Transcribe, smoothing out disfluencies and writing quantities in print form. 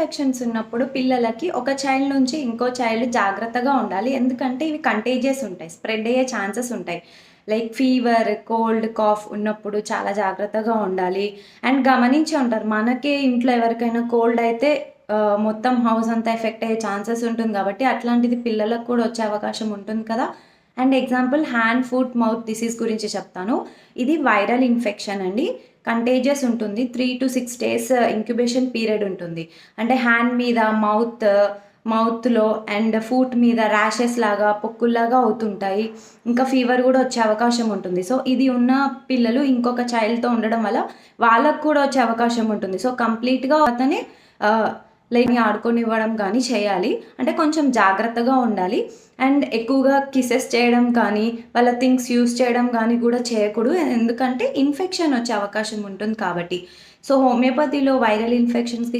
Infections ఉన్నప్పుడు పిల్లలకి ఒక చైల్డ్ నుంచి ఇంకో చైల్డ్ జాగ్రత్తగా ఉండాలి. ఎందుకంటే ఇవి కంటేజియస్ ఉంటాయి. స్ప్రెడ్ అయ్యే ఛాన్సెస్ ఉంటాయి. లైక్ ఫీవర్, కోల్డ్, కాఫ్ ఉన్నప్పుడు చాలా జాగ్రత్తగా ఉండాలి. అండ్ గమనించే ఉంటారు. మనకే ఇంట్లో ఎవరికైనా కోల్డ్ అయితే మొత్తం హౌస్ అంతా ఎఫెక్ట్ అయ్యే ఛాన్సెస్ ఉంటుంది కాబట్టి అట్లాంటిది పిల్లలకు కూడా వచ్చే అవకాశం ఉంటుంది కదా! And example hand, foot, mouth disease గురించి చెప్తాను. ఇది వైరల్ ఇన్ఫెక్షన్ అండి. కంటేజియస్ ఉంటుంది. 3-6 డేస్ ఇంక్యుబేషన్ పీరియడ్ ఉంటుంది. అంటే హ్యాండ్ మీద, మౌత్‌లో అండ్ ఫూట్ మీద ర్యాషెస్ లాగా, పొక్కుల్లాగా అవుతుంటాయి. ఇంకా ఫీవర్ గూడా వచ్చే అవకాశం ఉంటుంది. సో, ఇది ఉన్న పిల్లలు ఇంకొక చైల్డ్‌తో ఉండడం వల్ల వాళ్ళకి కూడా వచ్చే అవకాశం ఉంటుంది. సో, కంప్లీట్‌గా అతనే ఆహ్, లైక్ ఆడుకోనివ్వడం గానీ చేయాలి. అంటే కొంచెం జాగ్రత్తగా ఉండాలి. అండ్ ఎక్కువగా కిసెస్ చేయడం కానీ, వాళ్ళ థింగ్స్ యూజ్ చేయడం గానీ గూడా చేయకూడదు. ఎందుకంటే ఇన్ఫెక్షన్ వచ్చే అవకాశం ఉంటుంది కాబట్టి. సో, హోమియోపతిలో వైరల్ ఇన్ఫెక్షన్స్‌కి